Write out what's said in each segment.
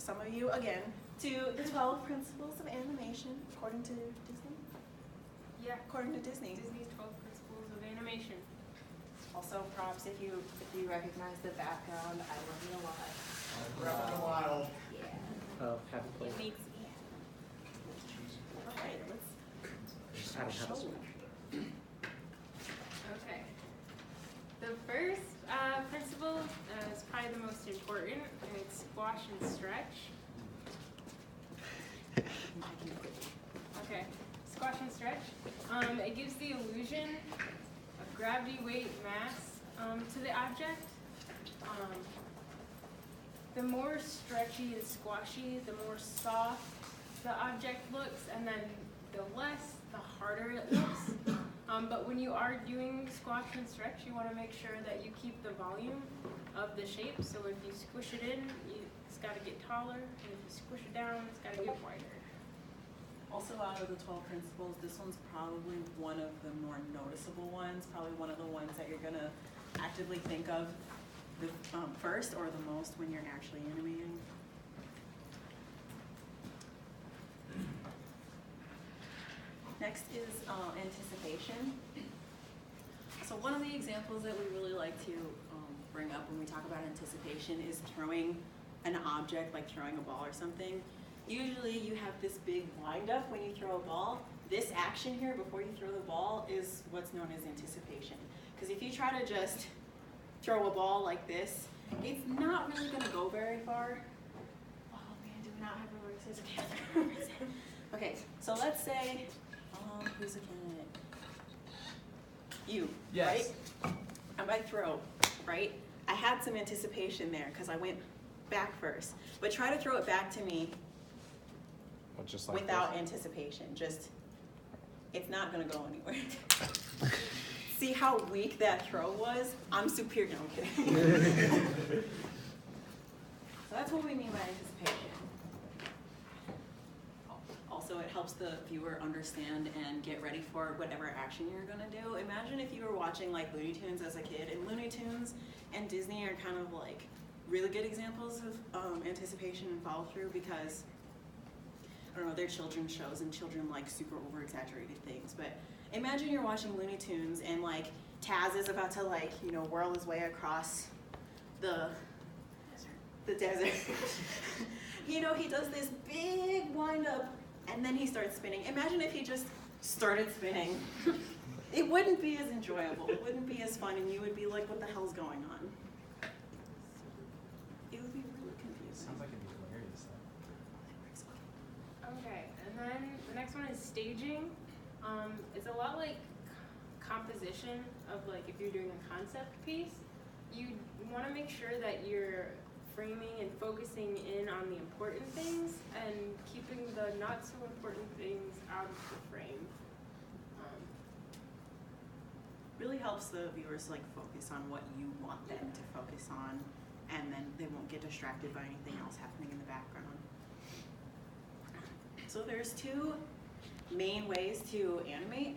some of you, again, to the 12 principles of animation, according to Disney? Yeah. According to Disney. Disney's 12 principles of animation. Also, props if you recognize the background. I love you a lot. Breath of the Wild. Yeah. Oh, haven't played. It makes me happy. All right, let's I don't have a show. Switch. Okay. The first principle is probably the most important, and it's squash and stretch. Okay, squash and stretch. It gives the illusion of gravity, weight, mass to the object. The more stretchy and squashy, the more soft the object looks, and then the less, the harder it looks. But when you are doing squash and stretch, you want to make sure that you keep the volume of the shape. So if you squish it in, it's got to get taller, and if you squish it down, it's got to get wider. Also, out of the 12 principles, this one's probably one of the more noticeable ones, probably one of the ones that you're going to actively think of the first or the most when you're actually animating. Next is anticipation. So one of the examples that we really like to bring up when we talk about anticipation is throwing an object, like throwing a ball or something. Usually you have this big wind-up when you throw a ball. This action here before you throw the ball is what's known as anticipation. Because if you try to just throw a ball like this, it's not really going to go very far. Oh man, do we not have reverses? Okay, okay, so let's say, who's a candidate? You, Yes. right? I might throw, right? I had some anticipation there because I went back first. But try to throw it back to me Just like without this. anticipation. Just, it's not going to go anywhere. See how weak that throw was? I'm superior. No, I'm kidding. So that's what we mean by anticipation. Also, it helps the viewer understand and get ready for whatever action you're going to do. Imagine if you were watching like Looney Tunes as a kid, and Looney Tunes and Disney are kind of like really good examples of anticipation and follow through because, I don't know, they're children's shows and children like super over exaggerated things. But imagine you're watching Looney Tunes and like Taz is about to like, you know, whirl his way across the desert. You know, he does this big wind up and then he starts spinning. Imagine if he just started spinning. It wouldn't be as enjoyable. It wouldn't be as fun, and you would be like, what the hell's going on? It would be really confusing. Sounds like it'd be hilarious though. Okay, and then the next one is staging. It's a lot like composition of like if you're doing a concept piece. You want to make sure that you're framing and focusing in on the important things and keeping the not so important things out of the frame. Really helps the viewers like focus on what you want them to focus on, and then they won't get distracted by anything else happening in the background. So there's two main ways to animate.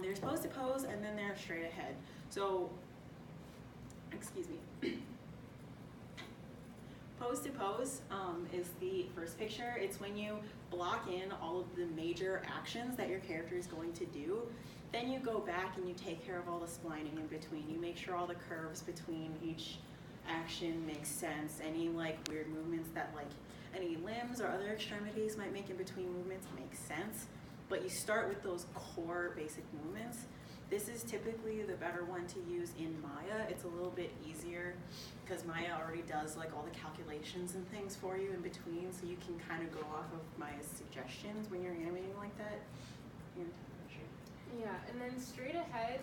There's pose to pose, and then there's straight ahead. So, excuse me. Pose to pose is the first picture. It's when you block in all of the major actions that your character is going to do. Then you go back and you take care of all the splining in between. You make sure all the curves between each action makes sense. Any like weird movements that like any limbs or other extremities might make in between movements make sense. But you start with those core basic movements. This is typically the better one to use in Maya. It's a little bit easier because Maya already does like all the calculations and things for you in between, so you can kind of go off of Maya's suggestions when you're animating like that. Yeah, and then straight ahead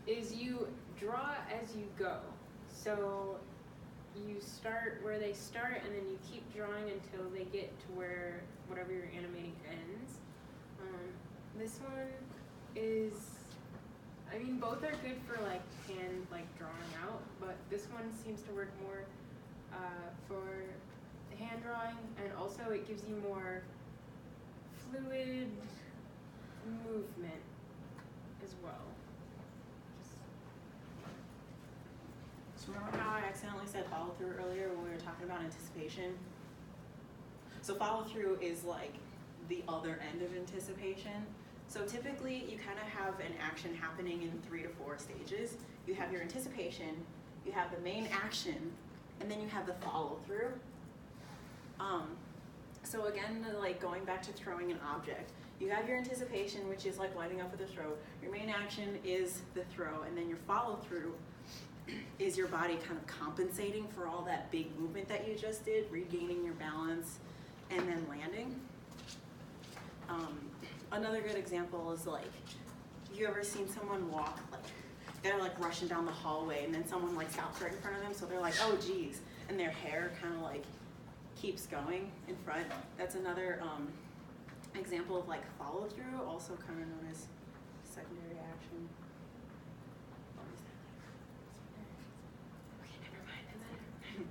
is you draw as you go. So you start where they start, and then you keep drawing until they get to where whatever you're animating ends. This one is, I mean, both are good for like hand like drawing out, but this one seems to work more for hand drawing, and also it gives you more fluid movement as well. So remember how I accidentally said follow through earlier when we were talking about anticipation. So follow through is like the other end of anticipation. So typically you kind of have an action happening in 3 to 4 stages. You have your anticipation, you have the main action, and then you have the follow through. So again, like going back to throwing an object, you have your anticipation, which is like lining up with the throw. Your main action is the throw, and then your follow through is your body kind of compensating for all that big movement that you just did, regaining your balance, and then landing. Another good example is like, you ever seen someone walk, like they're like rushing down the hallway and then someone like stops right in front of them, so they're like, oh geez, and their hair kind of like keeps going in front. That's another example of like follow through, also kind of known as secondary action. Okay, never mind. And then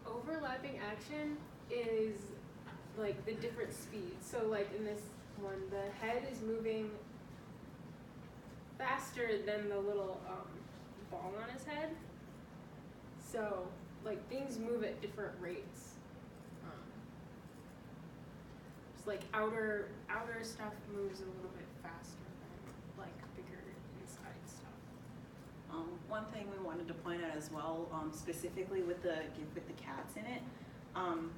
overlapping action is like the different speeds. So like in this one, the head is moving faster than the little ball on his head. So like things move at different rates. It's like outer stuff moves a little bit faster than like bigger inside stuff. One thing we wanted to point out as well, specifically with the cats in it,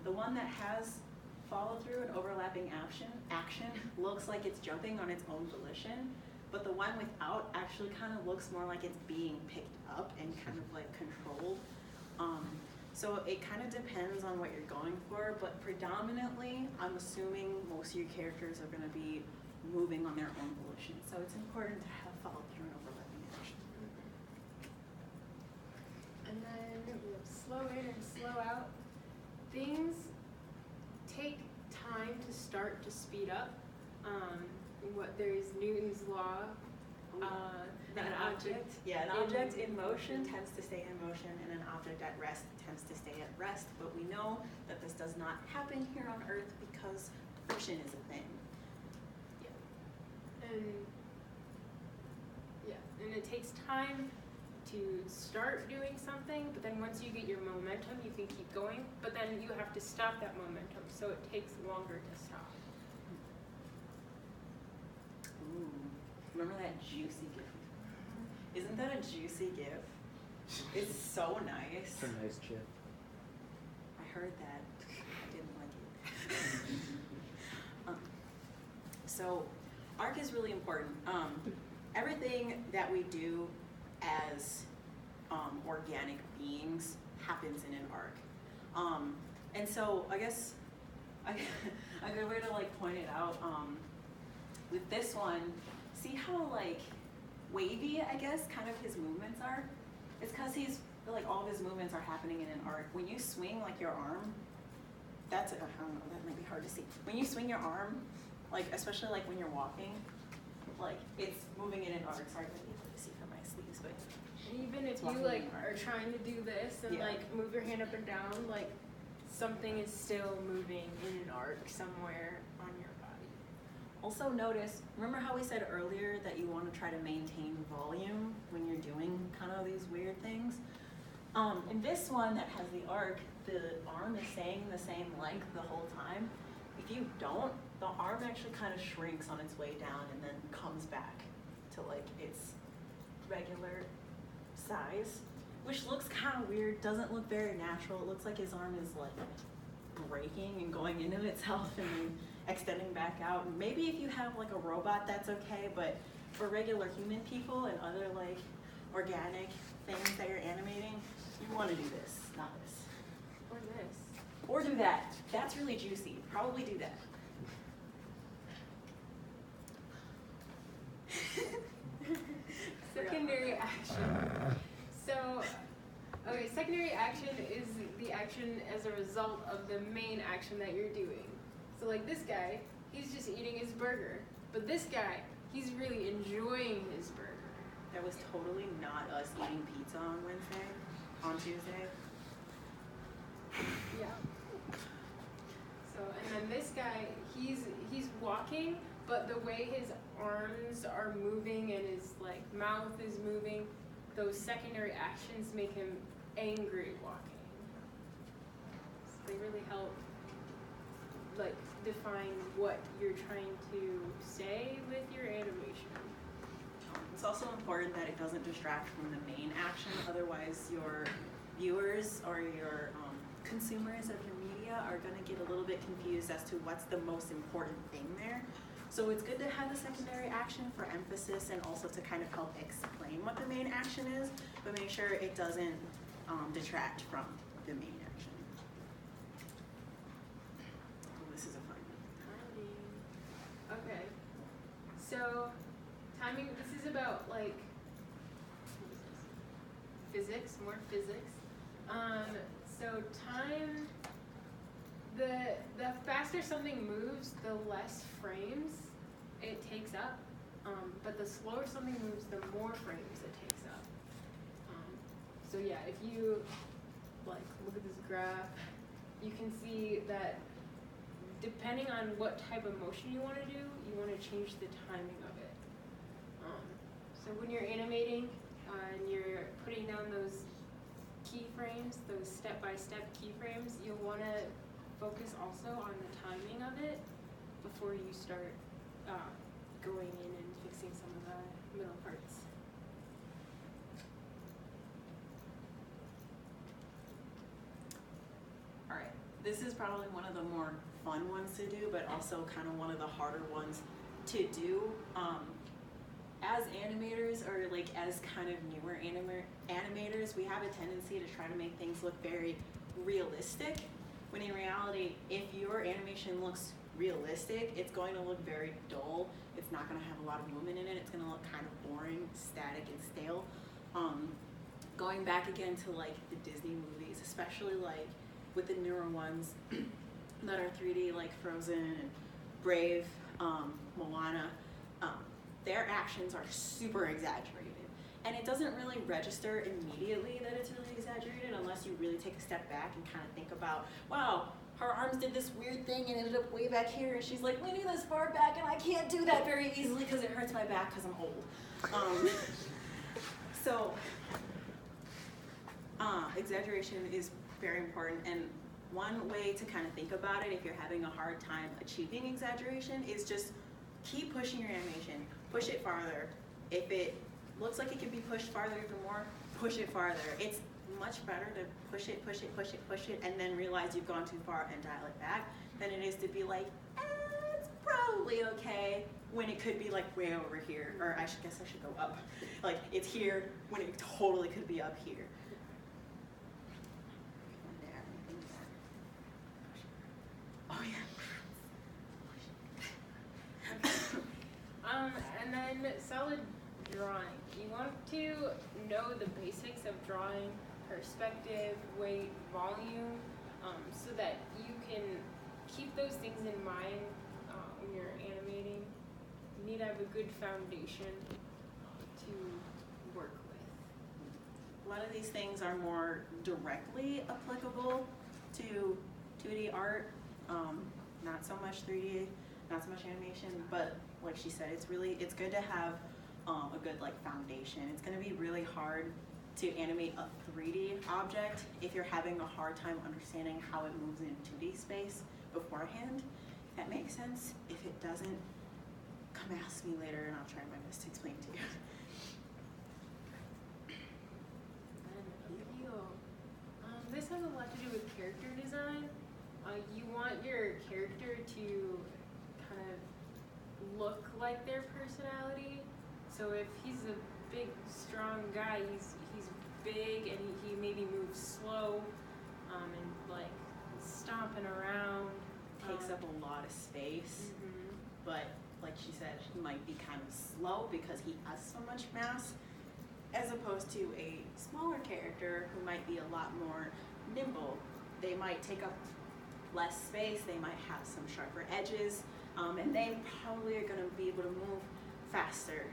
the one that has follow through and overlapping action looks like it's jumping on its own volition, but the one without actually kind of looks more like it's being picked up and kind of like controlled. So it kind of depends on what you're going for, but predominantly, I'm assuming most of your characters are going to be moving on their own volition. So it's important to have follow through and overlapping action. And then we have slow in and slow out. Things take time to start to speed up. There's Newton's law. An object in motion tends to stay in motion, and an object at rest tends to stay at rest. But we know that this does not happen here on Earth because friction is a thing. And it takes time to start doing something, but then once you get your momentum, you can keep going. But then you have to stop that momentum, so it takes longer to stop. Ooh, remember that juicy gift? Isn't that a juicy gift? It's so nice. It's a nice chip. I heard that. I didn't like it. So, arc is really important. Everything that we do as organic beings happens in an arc. And so, I guess a good way to like point it out, with this one, see how like wavy, I guess, kind of his movements are? It's because he's, like, all of his movements are happening in an arc. When you swing, like, your arm, I don't know, that might be hard to see. When you swing your arm, like, especially, like, when you're walking, like, it's moving in an arc. Sorry, I can't really see from my sleeves, but. And even if you, like, are trying to do this and, like, move your hand up and down, like, something is still moving in an arc somewhere on your body. Also notice, remember how we said earlier that you want to try to maintain volume when you're doing kind of these weird things? In this one that has the arc, the arm is staying the same length the whole time. If you don't, the arm actually kind of shrinks on its way down and then comes back to like its regular size, which looks kind of weird, doesn't look very natural. It looks like his arm is like breaking and going into itself and then extending back out. Maybe if you have like a robot, that's okay, but for regular human people and other like organic things that you're animating, you want to do this, not this. Or this. Or do that. That's really juicy. Probably do that. Secondary action. So, okay, secondary action is the action as a result of the main action that you're doing. So like this guy, he's just eating his burger. But this guy, he's really enjoying his burger. That was totally not us eating pizza on Tuesday. Yeah. So, and then this guy, he's walking, but the way his arms are moving and his like mouth is moving, those secondary actions make him angry walking. help like define what you're trying to say with your animation. It's also important that it doesn't distract from the main action, otherwise your viewers or your consumers of your media are going to get a little bit confused as to what's the most important thing there. So it's good to have a secondary action for emphasis and also to kind of help explain what the main action is, but make sure it doesn't detract from the main action. Oh, this is a fun one. Timing. Okay. So timing, this is about like physics, more physics. So time, the faster something moves, the less frames it takes up. But the slower something moves, the more frames it takes up. So yeah, if you like look at this graph, you can see that depending on what type of motion you want to do, you want to change the timing of it. So when you're animating and you're putting down those keyframes, those step-by-step keyframes, you'll want to focus also on the timing of it before you start going in and fixing some of the middle parts. All right, this is probably one of the more fun ones to do, but also kind of one of the harder ones to do. As animators, or like as kind of newer animators, we have a tendency to try to make things look very realistic, when in reality, if your animation looks realistic, it's going to look very dull. It's not going to have a lot of movement in it. It's going to look kind of boring, static, and stale. Going back again to like the Disney movies, especially like with the newer ones that are 3D, like Frozen and Brave, Moana, their actions are super exaggerated. And it doesn't really register immediately that it's really exaggerated unless you really take a step back and kind of think about, wow, her arms did this weird thing and ended up way back here, and she's like leaning this far back, and I can't do that very easily because it hurts my back because I'm old. Exaggeration is very important, and one way to kind of think about it if you're having a hard time achieving exaggeration is just keep pushing your animation. Push it farther. If it looks like it can be pushed farther even more, push it farther. It's much better to push it, and then realize you've gone too far and dial it back than it is to be like, it's probably okay, when it could be like way over here, or I guess I should go up. Like it's here when it totally could be up here. Oh yeah. And then solid drawing. You want to know the basics of drawing, perspective, weight, volume, so that you can keep those things in mind when you're animating. You need to have a good foundation to work with. A lot of these things are more directly applicable to 2D art, not so much 3D, not so much animation, but like she said, it's good to have a good like foundation. It's going to be really hard to animate a 3D object if you're having a hard time understanding how it moves in 2D space beforehand. If that makes sense. If it doesn't, come ask me later and I'll try my best to explain to you. This has a lot to do with character design. You want your character to kind of look like their personality. So if he's a big, strong guy, he's big and he maybe moves slow and like stomping around. Takes up a lot of space, but like she said, he might be kind of slow because he has so much mass, as opposed to a smaller character who might be a lot more nimble. They might take up less space, they might have some sharper edges, and they probably are going to be able to move faster.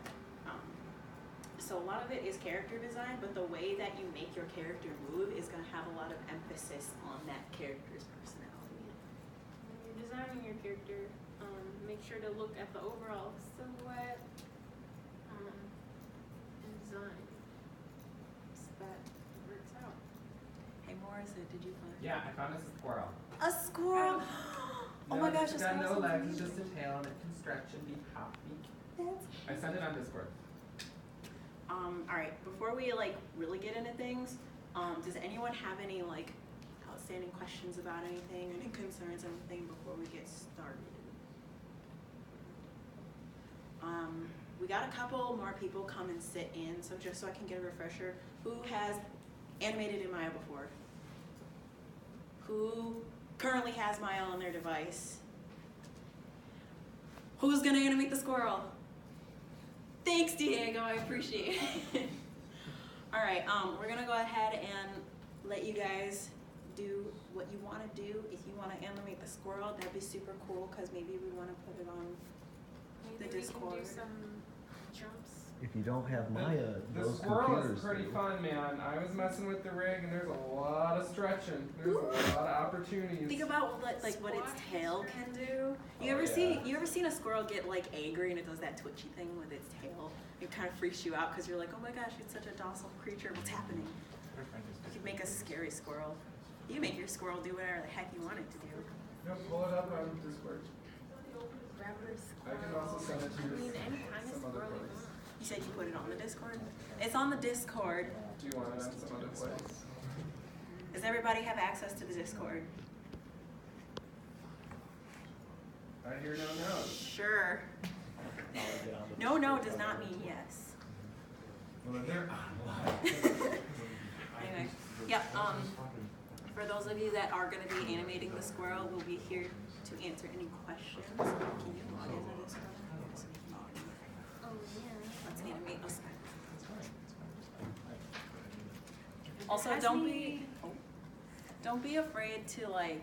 So a lot of it is character design, but the way that you make your character move is going to have a lot of emphasis on that character's personality. When you're designing your character, make sure to look at the overall silhouette and design so that it works out. Hey, more Morrison, did you find? Yeah, I found a squirrel. A squirrel. Oh my gosh, it's that's got no awesome. legs, it's just a tail, and it can stretch and be happy. I sent it on Discord. Alright, before we like really get into things, does anyone have any like outstanding questions about anything, any concerns, anything before we get started? We got a couple more people come and sit in, so just so I can get a refresher, who has animated in Maya before? Who currently has Maya on their device? Who's gonna animate the squirrel? Thanks, Diego, I appreciate it. All right, we're gonna go ahead and let you guys do what you wanna do. If you wanna animate the squirrel, that'd be super cool, cause maybe we wanna put it on Maybe the we Discord. can do some jumps. If you don't have Maya, The those squirrel computers is pretty do. fun, man. I was messing with the rig, and there's a lot of stretching. There's a lot of opportunities. Think about what what its tail can do. You ever seen a squirrel get like angry and it does that twitchy thing with its tail? It kind of freaks you out because you're like, oh my gosh, it's such a docile creature. What's happening? You could make a scary squirrel. You can make your squirrel do whatever the heck you want it to do. No, pull it up on Discord. Rubber I can also send it to I you. mean, any kind of some other squirrel you place. want. You said you put it on the Discord? It's on the Discord. Do you want it on some other place? Does everybody have access to the Discord? I hear no no's. Sure. No, no does not mean yes. Well, then they're online. Anyway, yeah, for those of you that are gonna be animating the squirrel, we'll be here to answer any questions. Can you log into this? Oh, yeah. Let's animate a squirrel. If it Also, has don't be afraid to like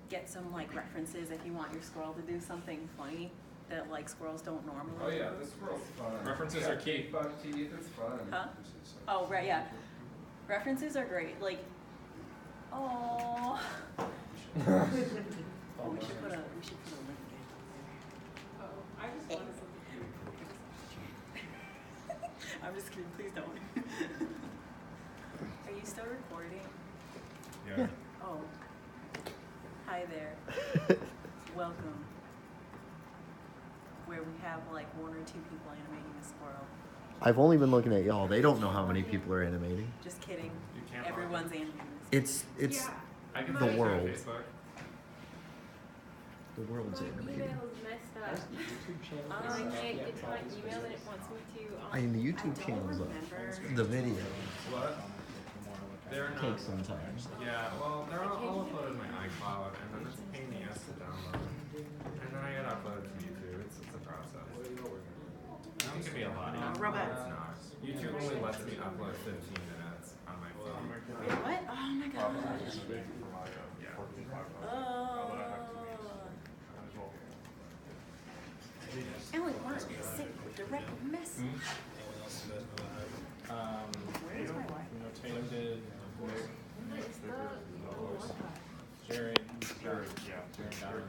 get some like references if you want your squirrel to do something funny that like squirrels don't normally Oh yeah, do. this squirrel's fun. References Got are key. big buck teeth, it's fun. Huh? Oh, right, yeah. References are great. Like, oh. We should put a link. Oh, I just wanted something. I'm just kidding, please don't. Are you still recording? Yeah. Oh. Hi there. Welcome. Where we have like one or two people animating a squirrel. I've only been looking at y'all. They don't know how many people are animating. Just kidding. You can't Everyone's animating this. It's Yeah. I can The send it to you on world. Facebook. the world's My animating. email's messed up. YouTube channel. And I can't get to my email that it wants me to. I mean, the I YouTube don't channel's up. remember. The video What? They're not. takes some time. Yeah, well, they're all uploaded to my iCloud, and then it's a pain in the ass to download. And then I gotta upload it to YouTube. It's a process. It can be a lot easier, Robot. but it's not. YouTube only lets me upload 15 minutes on my phone. What? Oh my god. Yeah. Oh. Ellen, watch me sit direct message. Where's my wife? You know, Tatum did, What is the? Jared, Jared, yeah. Jared Donovan.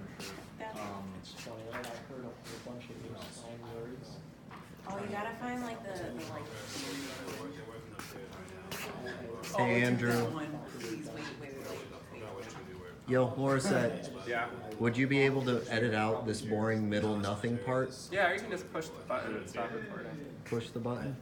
That's- It's funny, I heard a whole bunch of new slang words. Oh, you gotta find like the like. Hey, Oh, Andrew. that one. Please wait. Yo, Morissette, Yeah. would you be able to edit out this boring middle nothing part? Yeah, or you can just push the button and stop recording. Push the button.